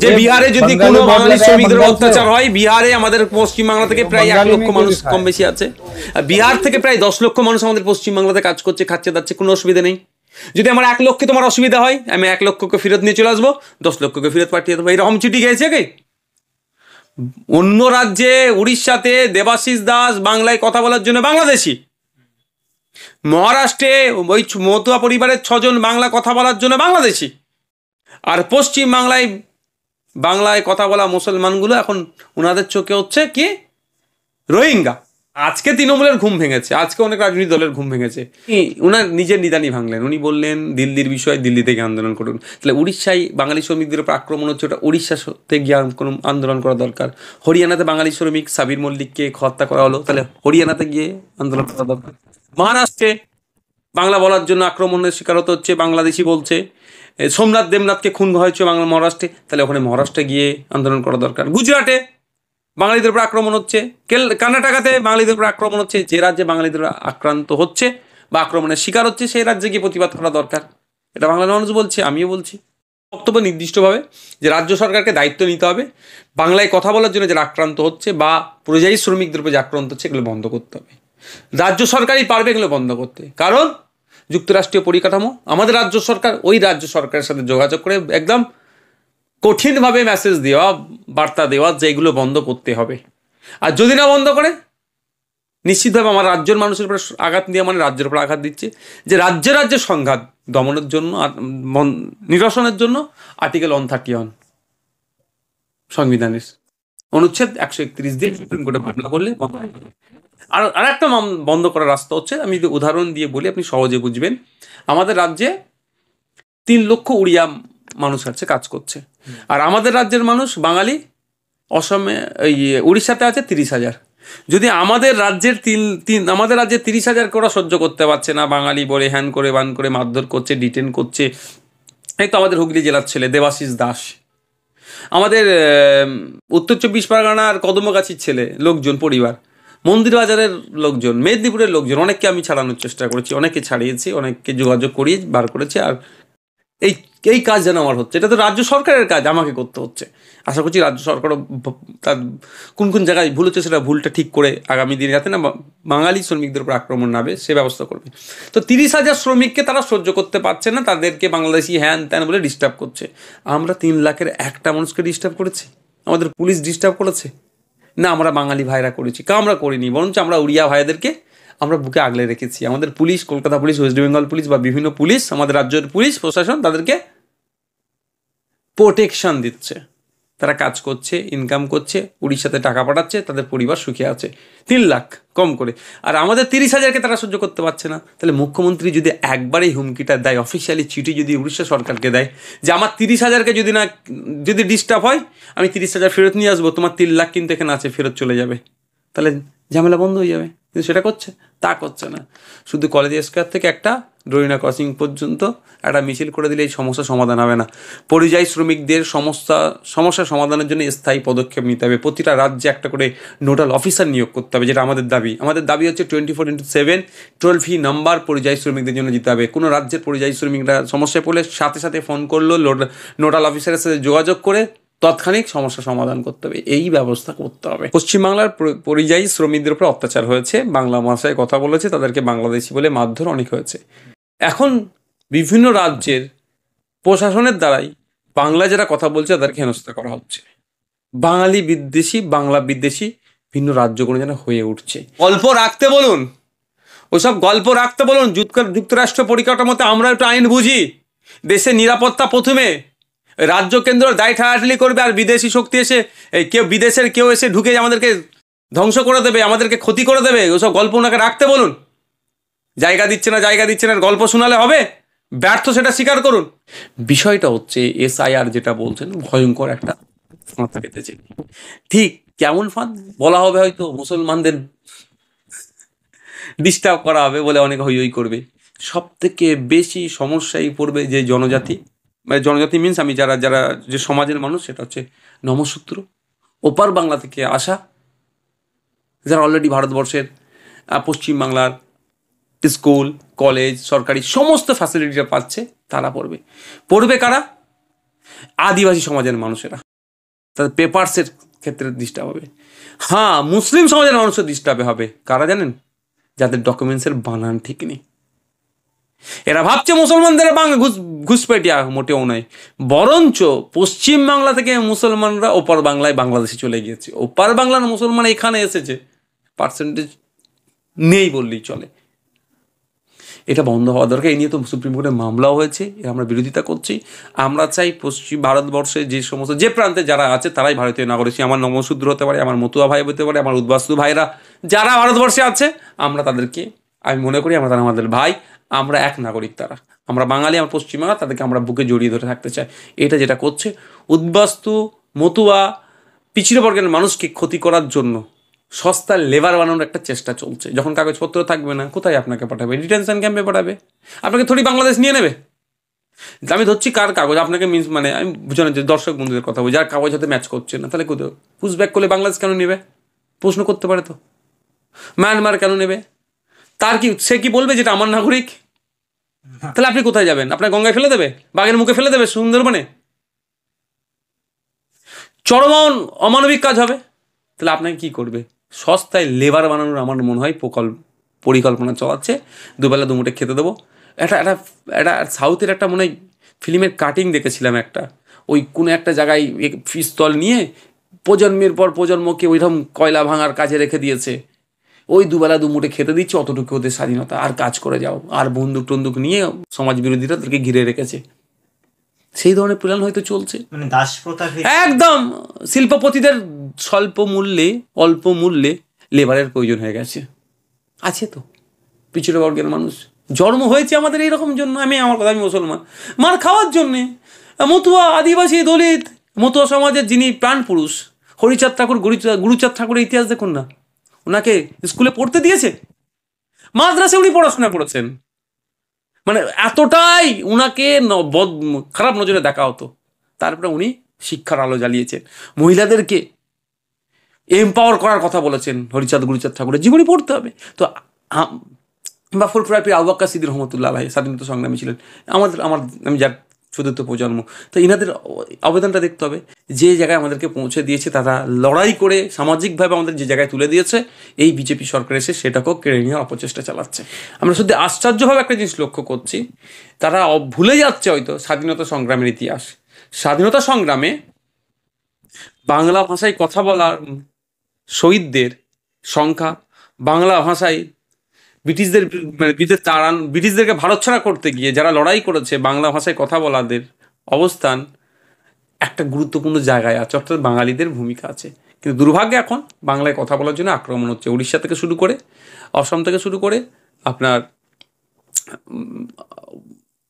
যে বিহারে যদি কোনো বাঙালি শ্রমিকদের অত্যাচার হয়, বিহারে আমাদের পশ্চিমবাংলা থেকে প্রায় 1 লক্ষ মানুষ কম বেশি আছে, বিহার থেকে প্রায় 10 লক্ষ মানুষ আমাদের পশ্চিমবাংলাতে কাজ করছে, খাচ্ছে দাচ্ছে, কোনো অসুবিধা নেই। যদি আমার 1 লক্ষে তোমার অসুবিধা হয়, আমি 1 লক্ষকে ফেরত নিয়ে চলে আসবো, 10 লক্ষকে ফেরত পাঠিয়ে দেবো। এরকম চিঠি গেছে কি? অন্য রাজ্যে উড়িষ্যাতে দেবাশিস দাস বাংলায় কথা বলার জন্য বাংলাদেশি, মহারাষ্ট্রে ওই মতুয়া পরিবারের 6 জন বাংলা কথা বলার জন্য বাংলাদেশি, আর পশ্চিম বাংলায় কথা বলা মুসলমানগুলো এখন ওনাদের চোখে হচ্ছে কি রোহিঙ্গা। আজকে তৃণমূলের ঘুম ভেঙেছে, আজকে অনেক রাজনৈতিক দলের ঘুম ভেঙেছে। ওনার নিজের নিদানি ভাঙলেন, উনি বললেন দিল্লির বিষয় দিল্লি থেকে আন্দোলন করুন। তাহলে উড়িষ্যায় বাঙালি শ্রমিকদের উপর আক্রমণ হচ্ছে, ওটা উড়িষ্যাতে গিয়ে কোনো আন্দোলন করা দরকার। হরিয়ানাতে বাঙালি শ্রমিক সাবির মল্লিককে হত্যা করা হলো, তাহলে হরিয়ানাতে গিয়ে আন্দোলন করা দরকার। মহারাষ্ট্রে বাংলা বলার জন্য আক্রমণের শিকার হতে হচ্ছে, বাংলাদেশি বলছে। সোমনাথ দেবনাথকে খুন হয়েছে মহারাষ্ট্রে, তাহলে ওখানে মহারাষ্ট্রে গিয়ে আন্দোলন করা দরকার। গুজরাটে বাঙালিদের উপর আক্রমণ হচ্ছে, কর্ণাটকাতে বাঙালিদের উপর আক্রমণ হচ্ছে। যে রাজ্যে বাঙালিদের আক্রান্ত হচ্ছে বা আক্রমণের শিকার হচ্ছে, সেই রাজ্যে গিয়ে প্রতিবাদ করা দরকার। এটা বাংলার মানুষ বলছে, আমিও বলছি। বক্তব্য নির্দিষ্টভাবে যে রাজ্য সরকারকে দায়িত্ব নিতে হবে, বাংলায় কথা বলার জন্য যারা আক্রান্ত হচ্ছে বা পরিযায়ী শ্রমিকদের উপর যে আক্রান্ত হচ্ছে, এগুলো বন্ধ করতে হবে। রাজ্য সরকারই পারবে এগুলো বন্ধ করতে, কারণ যুক্তরাষ্ট্রীয় পরিকাঠামো। আমাদের রাজ্য সরকার ওই রাজ্য সরকারের সাথে যোগাযোগ করে একদম কঠিনভাবে মেসেজ দেওয়া, বার্তা দেওয়া যে এগুলো বন্ধ করতে হবে। আর যদি না বন্ধ করে, নিশ্চিতভাবে আমার রাজ্যের মানুষের উপর আঘাত দিয়ে মানে রাজ্যের উপর আঘাত দিচ্ছে। যে রাজ্যে সংঘাত দমনের জন্য, নিরসনের জন্য আর্টিকেল 131 সংবিধানের অনুচ্ছেদ 131 দিয়ে সুপ্রিম কোর্টে মামলা করলে আর একটা বন্ধ করার রাস্তা হচ্ছে, আমি যদি উদাহরণ দিয়ে বলি আপনি সহজে বুঝবেন। আমাদের রাজ্যে 3 লক্ষ উড়িয়া মানুষ আছে, কাজ করছে। আর আমাদের রাজ্যের মানুষ বাঙালি অসমে উড়িষ্যাতে আছে 30,000। যদি আমাদের রাজ্যের আমাদের রাজ্যে 30,000 ওরা সহ্য করতে পারছে না, বাঙালি বলে হ্যান করে বান করে মারধর করছে, ডিটেন করছে। এই তো আমাদের হুগলি জেলার ছেলে দেবাশিস দাস, আমাদের উত্তর 24 পরগনার কদমগাছির ছেলে, লোকজন পরিবার, মন্দির বাজারের লোকজন, মেদিনীপুরের লোকজন, অনেককে আমি ছাড়ানোর চেষ্টা করেছি, অনেকে ছাড়িয়েছি, অনেককে যোগাযোগ করিয়ে বার করেছি। আর এই কাজ যেন আমার হচ্ছে, এটা তো রাজ্য সরকারের কাজ, আমাকে করতে হচ্ছে। আশা করছি রাজ্য সরকারও তার কোন জায়গায় ভুল হচ্ছে সেটা ভুলটা ঠিক করে আগামী দিনে যাতে না বাঙালি শ্রমিকদের উপর আক্রমণ না হবে সে ব্যবস্থা করবে। তো 30,000 শ্রমিককে তারা সহ্য করতে পারছে না, তাদেরকে বাংলাদেশি হ্যান ত্যান বলে ডিস্টার্ব করছে। আমরা 3 লাখের একটা মানুষকে ডিস্টার্ব করেছি? আমাদের পুলিশ ডিস্টার্ব করেছে? না, আমরা বাঙালি ভাইরা করেছি? আমরা করিনি, বরঞ্চ আমরা উড়িয়া ভাইদেরকে আমরা বুকে আগলে রেখেছি। আমাদের police, Kolkata police, West Bengal police বা বিভিন্ন পুলিশ, আমাদের রাজ্যের পুলিশ প্রশাসন তাদেরকে প্রোটেকশন দিচ্ছে। তারা কাজ করছে, ইনকাম করছে, উড়িষ্যাতে টাকা পাঠাচ্ছে, তাদের পরিবার সুখে আছে। 3 লাখ কম করে, আর আমাদের 30,000কে তারা সহ্য করতে পারছে না। তাহলে মুখ্যমন্ত্রী যদি একবার এই হুমকিটা দেয়, অফিসিয়ালি চিঠি যদি উড়িষ্যা সরকারকে দেয় যে আমার 30,000কে যদি ডিস্টার্ব হয় আমি 30,000 ফেরত নিয়ে আসবো, তোমার 3 লাখ কিন্তু এখানে আছে, ফেরত চলে যাবে, তাহলে ঝামেলা বন্ধ হয়ে যাবে। কিন্তু সেটা করছে? তা করছে না। শুধু কলেজ স্কোয়ার থেকে একটা ডরিনা ক্রসিং পর্যন্ত একটা মিছিল করে দিলে এই সমস্যা সমাধান হবে না। পরিযায়ী শ্রমিকদের সমস্যা সমাধানের জন্য স্থায়ী পদক্ষেপ নিতে হবে। প্রতিটা রাজ্যে একটা করে নোডাল অফিসার নিয়োগ করতে হবে, যেটা আমাদের দাবি। আমাদের দাবি হচ্ছে 24/7 টোল ফ্রি নাম্বার পরিযায়ী শ্রমিকদের জন্য দিতে হবে। কোনো রাজ্যের পরিযায়ী শ্রমিকরা সমস্যায় পড়লে সাথে সাথে ফোন করলো, নোডাল অফিসারের সাথে যোগাযোগ করে তৎক্ষণিক সমস্যা সমাধান করতে হবে, এই ব্যবস্থা করতে হবে। পশ্চিমবাংলার পরিযায়ী শ্রমিকদের উপর অত্যাচার হয়েছে, বাংলা ভাষায় কথা বলেছে, তাদেরকে বাংলাদেশি বলে মারধর অনেক হয়েছে। এখন বিভিন্ন রাজ্যের প্রশাসনের দ্বারাই বাংলা যারা কথা বলছে তাদেরকে হেনস্থা করা হচ্ছে। বাঙালি বিদ্বেষী, বাংলা বিদ্বেষী ভিন্ন রাজ্যগুলো যেন হয়ে উঠছে। গল্প রাখতে বলুন, ওসব গল্প রাখতে বলুন। যুক্তরাষ্ট্র পরিকাঠামোতে আমরা একটু আইন বুঝি, দেশের নিরাপত্তা প্রথমে, রাজ্য কেন্দ্র দায় ঠাড়াঠাড়ি করবে, আর বিদেশি শক্তি এসে বিদেশের কেউ এসে ঢুকে আমাদেরকে ধ্বংস করে দেবে, আমাদেরকে ক্ষতি করে দেবে। ওসব গল্প ওনাকে রাখতে বলুন। জায়গা দিচ্ছে না গল্প শোনালে হবে? ব্যর্থ সেটা স্বীকার করুন। বিষয়টা হচ্ছে SIR যেটা বলছেন ভয়ঙ্কর একটা ফাঁদ পেতেছে। ঠিক কেমন ফাঁদ বলা হবে, হয়তো মুসলমানদের ডিস্টার্ব করা হবে বলে অনেক হই হই করবে। সব থেকে বেশি সমস্যায় পড়বে যে জনজাতি, মানে জনজাতি মিনস আমি যারা যে সমাজের মানুষ, সেটা হচ্ছে নমশূদ্র, ওপার বাংলা থেকে আসা, যারা অলরেডি ভারতবর্ষের পশ্চিমবাংলার স্কুল, কলেজ, সরকারি সমস্ত ফ্যাসিলিটিটা পাচ্ছে, তারা পড়বে কারা? আদিবাসী সমাজের মানুষেরা। তাদের পেপারসের ক্ষেত্রে ডিস্টার্ব হবে। হ্যাঁ, মুসলিম সমাজের মানুষের ডিস্টার্বে হবে। কারা জানেন? যাদের ডকুমেন্টসের বানান ঠিক নেই। এরা ভাবছে মুসলমানদের ঘুষপেটিয়া, মোটেও নয়। বরঞ্চ পশ্চিম বাংলা থেকে মুসলমানরা ওপার বাংলায় বাংলাদেশে চলে গিয়েছে। ওপার বাংলার মুসলমান এখানে এসেছে, পার্সেন্টেজ নেই বললেই চলে। এটা বন্ধ হওয়া দরকার। এই নিয়ে তো সুপ্রিম কোর্টে মামলাও হয়েছে, আমরা বিরোধিতা করছি। আমরা চাই পশ্চিম ভারতবর্ষে যে সমস্ত যে প্রান্তে যারা আছে তারাই ভারতীয় নাগরিক। আমার নমশূদ্র হতে পারে, আমার মতুয়া ভাই হতে পারে, আমার উদ্বাস্তু ভাইরা যারা ভারতবর্ষে আছে, আমরা তাদেরকে, আমি মনে করি তারা আমাদের ভাই, আমরা এক নাগরিক। তারা, আমরা বাঙালি, আমার পশ্চিমবাংলা, তাদেরকে আমরা বুকে জড়িয়ে ধরে থাকতে চাই। এটা যেটা করছে উদ্বাস্তু, মতুয়া, পিছিয়ে বর্গের মানুষকে ক্ষতি করার জন্য সস্তা লেবার বানানোর একটা চেষ্টা চলছে। যখন কাগজপত্র থাকবে না, কোথায় আপনাকে পাঠাবে? ডিটেনশন ক্যাম্পে পাঠাবে। আপনাকে থোড়ি বাংলাদেশ নিয়ে নেবে। আমি ধরছি কার কাগজ আপনাকে মিন্স, মানে আমি বুঝানোর যে দর্শক বন্ধুদের কথা বলি, যার কাগজ হাতে ম্যাচ করছে না, তাহলে কোথাও পুশ ব্যাক করলে বাংলাদেশ কেন নেবে? প্রশ্ন করতে পারে তো। মায়ানমার কেন নেবে? তার কি, সে কি বলবে যেটা আমার নাগরিক? তাহলে আপনি কোথায় যাবেন? আপনার গঙ্গায় ফেলে দেবে, বাঘের মুখে ফেলে দেবে, সুন্দরবনে? চরম অমানবিক কাজ হবে। তাহলে আপনাকে কি করবে? সস্তায় লেবার বানানোর আমার মনে হয় পরিকল্পনা চলাচ্ছে। দুবেলা দুমুঠে খেতে দেবো। একটা সাউথের একটা মনে হয় ফিল্মের কাটিং দেখেছিলাম একটা, ওই কোনো একটা জায়গায় পিস্তল নিয়ে প্রজন্মের পর প্রজন্মকে ওইরকম কয়লা ভাঙার কাজে রেখে দিয়েছে। ওই দুবেলা দুমুঠে খেতে দিচ্ছে, অতটুকু ওদের স্বাধীনতা, আর কাজ করে যাও। আর বন্দুক টন্দুক নিয়ে সমাজ বিরোধীরা তাদেরকে ঘিরে রেখেছে। সেই ধরনের প্ল্যান হয়তো চলছে, মানে দাসপ্রথা একদম। শিল্পপতিদের অল্প মূল্যে লেবারের প্রয়োজন হয়ে গেছে। আছে তো পিছড়ে বর্গের মানুষ, জন্ম হয়েছে আমাদের এইরকম জন্য। আমি মুসলমান, মার খাওয়ার জন্যে। মতুয়া, আদিবাসী, দলিত, মতুয়া সমাজের যিনি প্রাণ পুরুষ হরিচাঁদ ঠাকুর, গুরুচাঁদ ঠাকুরের ইতিহাস দেখুন না। ওনাকে স্কুলে পড়তে দিয়েছে, মাদ্রাসে উনি পড়াশোনা করেছেন। মানে এতটাই উনাকে খারাপ নজরে দেখা হতো। তারপরে উনি শিক্ষার আলো জ্বালিয়েছেন, মহিলাদেরকে এম্পাওয়ার করার কথা বলেছেন। হরিচাঁদ গুরুচাঁদ ঠাকুরের জীবনী পড়তে হবে তো। বা ফুলফুরাপি আবু বকর সিদ্দিক রহমতুল্লাহ আলাইহি স্বাধীনতা সংগ্রামী ছিলেন, আমি যার চতুর্থ প্রজন্ম। তো এনাদের আবেদনটা দেখতে হবে। যে জায়গায় আমাদেরকে পৌঁছে দিয়েছে, তারা লড়াই করে সামাজিকভাবে আমাদের যে জায়গায় তুলে দিয়েছে, এই বিজেপি সরকার এসে সেটাকেও কেড়ে নেওয়ার অপচেষ্টা চালাচ্ছে। আমরা শুধু আশ্চর্যভাবে একটা জিনিস লক্ষ্য করছি, তারা ভুলে যাচ্ছে হয়তো স্বাধীনতা সংগ্রামের ইতিহাস। স্বাধীনতা সংগ্রামে বাংলা ভাষায় কথা বলার শহীদদের সংখ্যা, বাংলা ভাষায় ব্রিটিশদেরকে ভারত ছাড়া করতে গিয়ে যারা লড়াই করেছে, বাংলা ভাষায় কথা বলাদের অবস্থান একটা গুরুত্বপূর্ণ জায়গায় আছে, অর্থাৎ বাঙালিদের ভূমিকা আছে। কিন্তু দুর্ভাগ্যে এখন বাংলায় কথা বলার জন্য আক্রমণ হচ্ছে। উড়িষ্যা থেকে শুরু করে, অসম থেকে শুরু করে, আপনার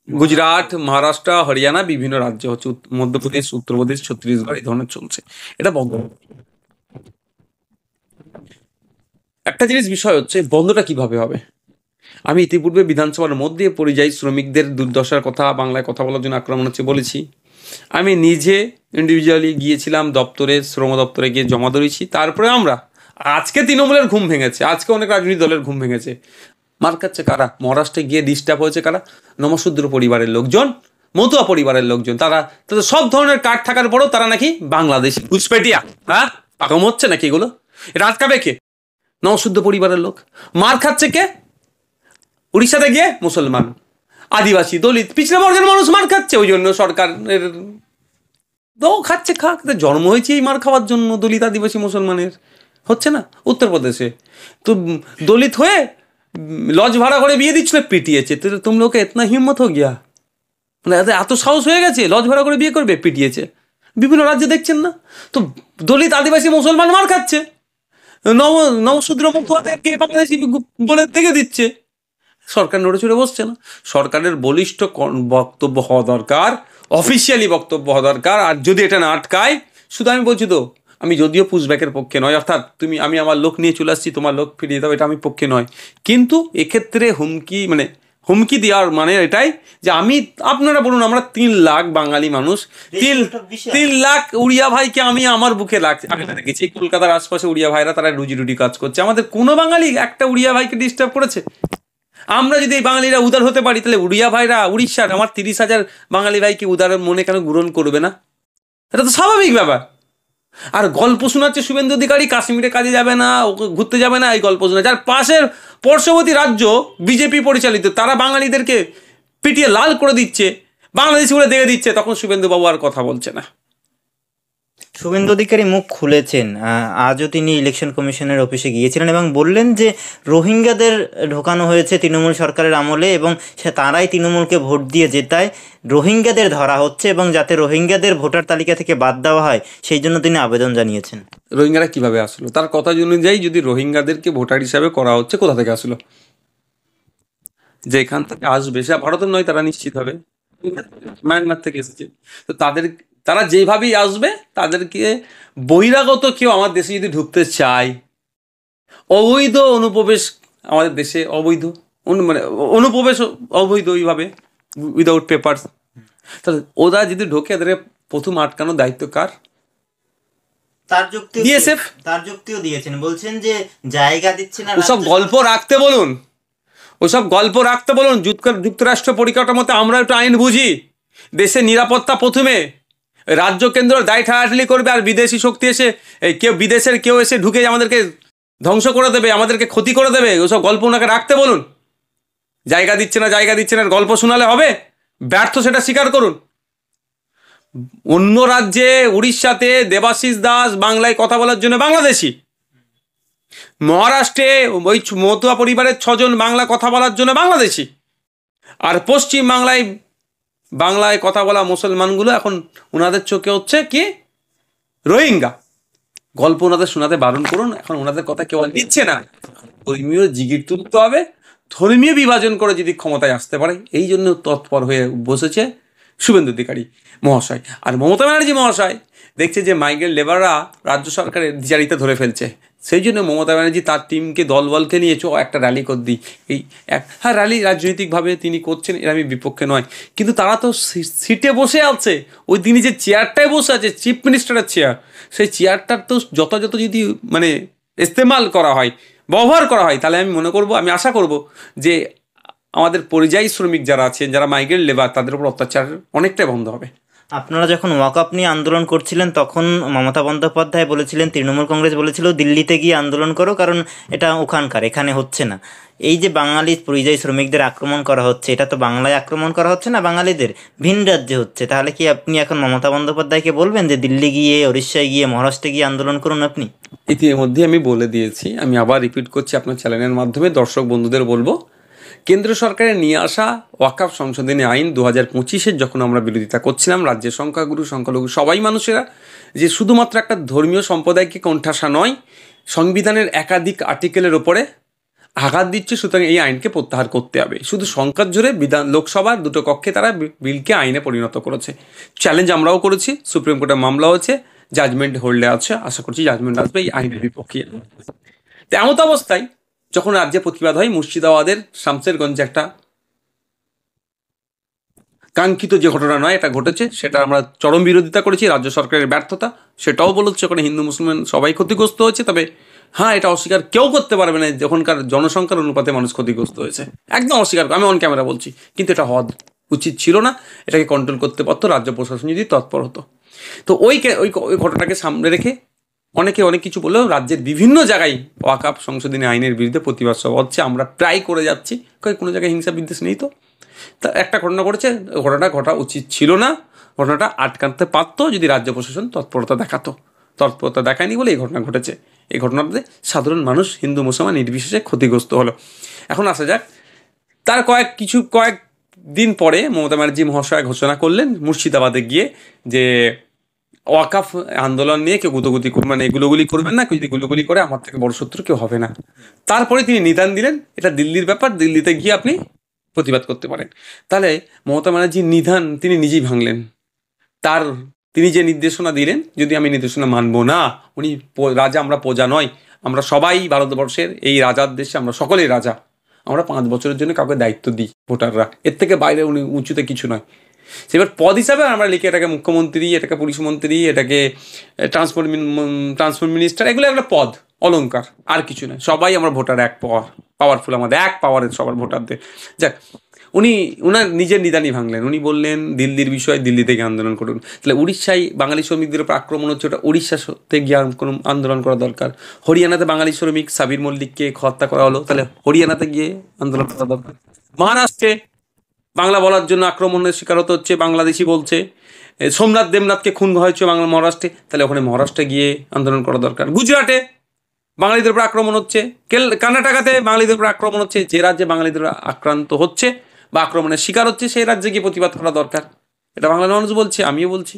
গুজরাট, মহারাষ্ট্র, হরিয়ানা, বিভিন্ন রাজ্য হচ্ছে, মধ্যপ্রদেশ, উত্তরপ্রদেশ, ছত্তিশগড়, এই ধরনের চলছে। এটা বন্ধ। একটা জিনিস বিষয় হচ্ছে বন্ধটা কিভাবে হবে। আমি ইতিপূর্বে বিধানসভার মধ্যে পরিযায়ী শ্রমিকদের দুর্দশার কথা, বাংলায় কথা বলার জন্য আক্রমণ হচ্ছে বলেছি। আমি নিজে ইন্ডিভিজুয়ালি গিয়েছিলাম দপ্তরে, শ্রম দপ্তরে গিয়ে জমা ধরেছি। তারপরে আজকে তৃণমূলের ঘুম ভেঙেছে, আজকে অনেক রাজনৈতিক দলের ঘুম ভেঙেছে। মার খাচ্ছে কারা? মহারাষ্ট্রে গিয়ে ডিস্টার্ব হয়েছে কারা? নমশূদ্র পরিবারের লোকজন, মতুয়া পরিবারের লোকজন। তাদের সব ধরনের কার্ড থাকার পরেও তারা নাকি বাংলাদেশি ঘুষপেটিয়া। হ্যাঁ, পাকাম হচ্ছে নাকি এগুলো? এটা আটকাবে কে? নমশূদ্র পরিবারের লোক। মার খাচ্ছে কে? উড়িষ্যাতে গিয়ে মুসলমান, আদিবাসী, দলিত, পিছড়ে বর্গের মানুষ মার খাচ্ছে। ওই জন্য সরকারের খাচ্ছে, জন্ম হয়েছে এই মার খাওয়ার জন্য। দলিত, আদিবাসী, মুসলমানের হচ্ছে না। উত্তরপ্রদেশে তো দলিত হয়ে লজ ভাড়া করে বিয়ে দিচ্ছিল, পিটিয়েছে। তো তুম লোকে এতনা হিম্মত হো গিয়া, মানে এত সাহস হয়ে গেছে, লজ ভাড়া করে বিয়ে করবে, পিটিয়েছে। বিভিন্ন রাজ্যে দেখছেন না? তো দলিত, আদিবাসী, মুসলমান মার খাচ্ছে, নমশূদ্র মতুয়াদেরকে বাংলাদেশি বলে থেকে দিচ্ছে। সরকার নড়ে চড়ে বসছে না। সরকারের বলিষ্ঠ বক্তব্য হওয়া দরকার, অফিসিয়ালি বক্তব্য হওয়া দরকার। আর যদি এটা না আটকায়, শুধু আমি বলছি তো, আমি যদিও পুশব্যাকের পক্ষে নয়, অর্থাৎ আমি আমার লোক নিয়ে চলে আসছি, তোমার লোক ফিরিয়ে দাও, এটা আমি পক্ষে নয়। কিন্তু এক্ষেত্রে হুমকি দেওয়ার মানে এটাই যে আপনারা বলুন, আমরা 3 লাখ বাঙালি মানুষ, 3 লাখ উড়িয়া ভাইকে আমি আমার বুকে দেখেছি। কলকাতার আশপাশে উড়িয়া ভাইরা তারা রুজি কাজ করছে। আমাদের কোনো বাঙালি একটা উড়িয়া ভাইকে ডিস্টার্ব করেছে? আমরা যদি এই বাঙালিরা উদার হতে পারি, তাহলে উড়িয়া ভাইরা উড়িষ্যার আমার 30,000 বাঙালি ভাইকে উদার মনে কেন গ্রহণ করবে না? এটা তো স্বাভাবিক ব্যাপার। আর গল্প শোনাচ্ছে শুভেন্দু অধিকারী, কাশ্মীরে কাজে যাবে না, ওকে ঘুরতে যাবে না, এই গল্প শোনাচ্ছে। আর পাশের পার্শ্ববর্তী রাজ্য বিজেপি পরিচালিত, তারা বাঙালিদেরকে পিটিয়ে লাল করে দিচ্ছে, বাংলাদেশি বলে দেখে দিচ্ছে, তখন শুভেন্দু বাবু আর কথা বলছে না। শুভেন্দু অধিকারী মুখ খুলেছেন, আজও তিনি ইলেকশন কমিশনের অফিসে গিয়েছিলেন এবং বললেন যে রোহিঙ্গাদের ঢোকানো হয়েছে তৃণমূল সরকারের আমলে এবং তারাই তৃণমূলকে ভোট দিয়ে জেতায়, রোহিঙ্গাদের ধরা হচ্ছে এবং যাতে রোহিঙ্গাদের ভোটার তালিকা থেকে বাদ দেওয়া হয় সেই জন্য তিনি আবেদন জানিয়েছেন। রোহিঙ্গারা কিভাবে আসলো? তার কথা অনুযায়ী যদি রোহিঙ্গাদেরকে ভোটার হিসাবে করা হচ্ছে, কোথা থেকে আসলো? যে এখান থেকে আসবে, সে ভারতের নয়, তারা নিশ্চিত হবে মায়ানমার থেকে এসেছে। তো তারা যেভাবেই আসবে, তাদেরকে বহিরাগত কেউ আমার দেশে যদি ঢুকতে চায়, অবৈধ অনুপ্রবেশ আমাদের দেশে, অবৈধ মানে অনুপ্রবেশ অবৈধ ওইভাবে উইদাউট পেপারস, তাহলে ওরা যদি ঢোকে, এদের প্রথম আটকানোর দায়িত্ব কার? তার যুক্তিও দিয়েছেন, বলছেন যে জায়গা দিচ্ছে না। ওসব গল্প রাখতে বলুন, ওসব গল্প রাখতে বলুন। যুক্তরাষ্ট্র পরিকাঠামোতে আমরা একটু আইন বুঝি। দেশের নিরাপত্তা প্রথমে, রাজ্য কেন্দ্র দায় ঠাড়াঠাড়ি করবে, আর বিদেশি শক্তি এসে বিদেশের কেউ এসে ঢুকে আমাদেরকে ধ্বংস করে দেবে, আমাদেরকে ক্ষতি করে দেবে। ওসব গল্প ওনাকে রাখতে বলুন। জায়গা দিচ্ছে না, জায়গা দিচ্ছে না গল্প শোনালে হবে? ব্যর্থ সেটা স্বীকার করুন। অন্য রাজ্যে উড়িষ্যাতে দেবাশিস দাস বাংলায় কথা বলার জন্য বাংলাদেশি, মহারাষ্ট্রে ওই মতুয়া পরিবারের 6 জন বাংলা কথা বলার জন্য বাংলাদেশি, আর পশ্চিম বাংলায় কথা বলা মুসলমানগুলো এখন ওনাদের চোখে হচ্ছে কি রোহিঙ্গা। গল্প ওনাদের শোনাতে বারণ করুন। এখন ওনাদের কথা কেউ দিচ্ছে না। ধর্মীয় জিগির তুলতে হবে, ধর্মীয় বিভাজন করে যদি ক্ষমতায় আসতে পারে, এই জন্য তৎপর হয়ে বসেছে শুভেন্দু অধিকারী মহাশয়। আর মমতা ব্যানার্জি মহাশয় দেখছে যে মাইগ্রেন্ট লেবাররা রাজ্য সরকারের দ্বিচারিতা ধরে ফেলছে, সেই জন্য মমতা ব্যানার্জি তার টিমকে দলবলকে নিয়ে একটা র্যালি করে দিই। হ্যাঁ, র্যালি রাজনৈতিকভাবে তিনি করছেন, এর আমি বিপক্ষে নয়, কিন্তু তারা তো সিটে বসে আছে। ওই তিনি যে চেয়ারটায় বসে আছে, চিফ মিনিস্টারের চেয়ার, সেই চেয়ারটার তো যথাযথ যদি মানে ইস্তেমাল করা হয়, ব্যবহার করা হয়, তাহলে আমি আশা করব যে আমাদের পরিযায়ী শ্রমিক যারা আছেন, যারা মাইগ্রেন্ট লেবার, তাদের উপর অত্যাচার অনেকটাই বন্ধ হবে। আপনারা যখন ওয়াকআপ নিয়ে আন্দোলন করছিলেন তখন মমতা বন্দ্যোপাধ্যায় বলেছিলেন, তৃণমূল কংগ্রেস বলেছিল দিল্লিতে গিয়ে আন্দোলন করো, কারণ এটা ওখানকার, এখানে হচ্ছে না। এই যে বাঙালি পরিযায়ী শ্রমিকদের আক্রমণ করা হচ্ছে, এটা তো বাংলায় আক্রমণ করা হচ্ছে না, বাঙালিদের ভিন রাজ্যে হচ্ছে। তাহলে কি আপনি এখন মমতা বন্দ্যোপাধ্যায়কে বলবেন যে দিল্লি গিয়ে, উড়িষ্যায় গিয়ে, মহারাষ্ট্রে গিয়ে আন্দোলন করুন? আপনি ইতিমধ্যে আমি বলে দিয়েছি, আমি আবার রিপিট করছি আপনার চ্যানেলের মাধ্যমে দর্শক বন্ধুদের বলবো, কেন্দ্র সরকারের নিয়ে আসা ওয়াকফ সংশোধনী আইন 2025-এর যখন আমরা বিরোধিতা করছিলাম, রাজ্যের সংখ্যাগুরু সংখ্যালঘু সবাই মানুষেরা, যে শুধুমাত্র একটা ধর্মীয় সম্প্রদায়কে কোণঠাসা নয়, সংবিধানের একাধিক আর্টিকেলের ওপরে আঘাত দিচ্ছে, সুতরাং এই আইনকে প্রত্যাহার করতে হবে। শুধু সংখ্যার জোরে লোকসভার 2টো কক্ষে তারা বিলকে আইনে পরিণত করেছে। চ্যালেঞ্জ আমরাও করেছি, সুপ্রিম কোর্টে মামলা হচ্ছে, জাজমেন্ট হোল্ডে আছে, আশা করছি জাজমেন্ট আসবে এই আইনের বিপক্ষে। এমন অবস্থায় যখন রাজ্যে প্রতিবাদ হয়, মুর্শিদাবাদের শামসেরগঞ্জে একটা কাঙ্ক্ষিত যে ঘটনা নয়, এটা ঘটেছে, সেটা আমরা চরম বিরোধিতা করেছি। রাজ্য সরকারের ব্যর্থতা, সেটাও বলেছে, ওখানে হিন্দু মুসলমান সবাই ক্ষতিগ্রস্ত হয়েছে। তবে হ্যাঁ, এটা অস্বীকার কেউ করতে পারবে না, যখনকার জনসংখ্যার অনুপাতে মানুষ ক্ষতিগ্রস্ত হয়েছে, একদম অস্বীকার, আমি অন ক্যামেরা বলছি। কিন্তু এটা হওয়া উচিত ছিল না, এটাকে কন্ট্রোল করতে পারতো রাজ্য প্রশাসন যদি তৎপর হতো। তো ওই ঘটনাকে সামনে রেখে অনেকে অনেক কিছু বললেও রাজ্যের বিভিন্ন জায়গায় ওয়াকফ সংশোধনী আইনের বিরুদ্ধে প্রতিবাদ সভা হচ্ছে, আমরা প্রায় করে যাচ্ছি। কোনো জায়গায় হিংসা বিদ্বেষ নেই। তো তা একটা ঘটনা ঘটেছে, ঘটনাটা ঘটা উচিত ছিল না, ঘটনাটা আটকাতে পারতো যদি রাজ্য প্রশাসন তৎপরতা দেখাতো। তৎপরতা দেখায়নি বলে এই ঘটনা ঘটেছে। এই ঘটনাতে সাধারণ মানুষ, হিন্দু মুসলমান নির্বিশেষে ক্ষতিগ্রস্ত হলো। এখন আসা যাক, তার কয়েক দিন পরে মমতা ব্যানার্জি মহাশয় ঘোষণা করলেন মুর্শিদাবাদে গিয়ে যে ওয়াকফ আন্দোলন নিয়ে কেউ গুলোগুলি করবেন না, কেউ যদি গুলোগুলি করে আমার থেকে বড় শত্রু কেউ হবে না। তারপরে তিনি নিদান দিলেন, এটা দিল্লির ব্যাপার, দিল্লিতে গিয়ে আপনি প্রতিবাদ করতে পারেন। তাহলে মমতা ব্যানার্জির নিদান তিনি নিজেই ভাঙলেন। তিনি যে নির্দেশনা দিলেন, যদি আমি নির্দেশনা মানব না, উনি রাজা, আমরা প্রজা নয়, আমরা সবাই ভারতবর্ষের এই রাজার দেশে আমরা সকলেই রাজা, আমরা 5 বছরের জন্য কাউকে দায়িত্ব দিই ভোটাররা, এর থেকে বাইরে উনি উঁচুতে কিছু নয়। সেবার পদ হিসাবে আমরা লিখি এটাকে মুখ্যমন্ত্রী, এটাকে পুলিশ মন্ত্রী, এটাকে ট্রান্সপোর্ট মিনিস্টার, এগুলো একটা পদ, অলংকার, আর কিছু নয়। সবাই আমরা ভোটার, এক পাওয়ারফুল, আমাদের এক পাওয়ারের সবার ভোটারদের। যাক, উনার নিজের নিদানি ভাঙলেন, উনি বললেন দিল্লির বিষয়ে দিল্লি থেকে আন্দোলন করুন। তাহলে উড়িষ্যায় বাঙালি শ্রমিকদের উপর আক্রমণ হচ্ছে, ওটা উড়িষ্যাতে গিয়ে কোনো আন্দোলন করা দরকার। হরিয়ানাতে বাঙালি শ্রমিক সাবির মল্লিককে হত্যা করা হলো, তাহলে হরিয়ানাতে গিয়ে আন্দোলন করা দরকার। মহারাষ্ট্রে বাংলা বলার জন্য আক্রমণের শিকার হতে হচ্ছে, বাংলাদেশি বলছে। সোমনাথ দেবনাথকে খুন হয়েছে মহারাষ্ট্রে, তাহলে ওখানে মহারাষ্ট্রে গিয়ে আন্দোলন করা দরকার। গুজরাটে বাঙালিদের উপর আক্রমণ হচ্ছে, কর্ণাটকাতে বাঙালিদের উপর আক্রমণ হচ্ছে, যে রাজ্যে বাঙালিদের আক্রান্ত হচ্ছে বা আক্রমণের শিকার হচ্ছে সেই রাজ্যে গিয়ে প্রতিবাদ করা দরকার। এটা বাংলার মানুষ বলছে, আমিও বলছি।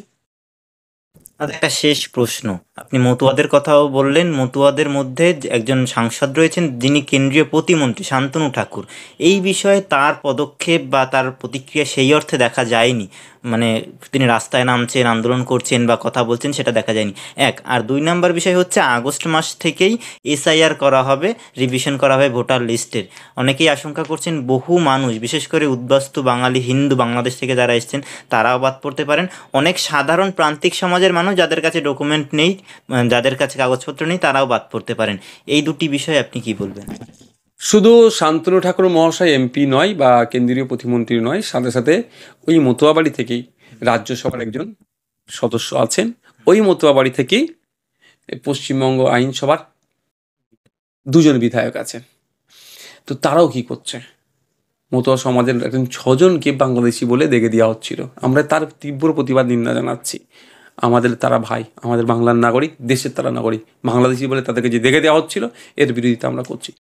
একটা শেষ প্রশ্ন, আপনি মতুয়াদের কথাও বললেন, মতুয়াদের মধ্যে একজন সাংসদ রয়েছেন যিনি কেন্দ্রীয় প্রতিমন্ত্রী শান্তনু ঠাকুর, এই বিষয়ে তার পদক্ষেপ বা তার প্রতিক্রিয়া সেই অর্থে দেখা যায়নি, মানে তিনি রাস্তায় নামছেন, আন্দোলন করছেন বা কথা বলছেন সেটা দেখা যায়নি। এক আর 2 নম্বর বিষয় হচ্ছে আগস্ট মাস থেকেই এসআইআর করা হবে, রিভিশন করা হবে ভোটার লিস্টের। অনেকেই আশঙ্কা করছেন বহু মানুষ, বিশেষ করে উদ্বাস্তু বাঙালি হিন্দু বাংলাদেশ থেকে যারা এসেছেন তারাও বাদ পড়তে পারেন। অনেক সাধারণ প্রান্তিক সমাজের মানুষ যাদের কাছে ডকুমেন্ট নেই, যাদের কাছে কাগজপত্র নেই, তারাও বাদ পড়তে পারেন। এই দুটি বিষয়ে আপনি কি বলবেন? শুধু শান্তনু ঠাকুর মহাশয় এমপি নয় বা কেন্দ্রীয় প্রতিমন্ত্রী নয়, সাথে সাথে ওই মতুয়া বাড়ি থেকেই রাজ্যসভার একজন সদস্য আছেন, ওই মতুয়া বাড়ি থেকেই পশ্চিমবঙ্গ আইনসভার 2 জন বিধায়ক আছেন। তো তারাও কি করছে, মতুয়া সমাজের একজন 6 জনকে বাংলাদেশি বলে দেখে দেওয়া হচ্ছিল। আমরা তার তীব্র প্রতিবাদ নিন্দা জানাচ্ছি। আমাদের তারা ভাই, আমাদের বাংলার নাগরিক, দেশের তারা নাগরিক, বাংলাদেশি বলে তাদেরকে যে দেখে দেওয়া হচ্ছিল এর বিরোধিতা আমরা করছি।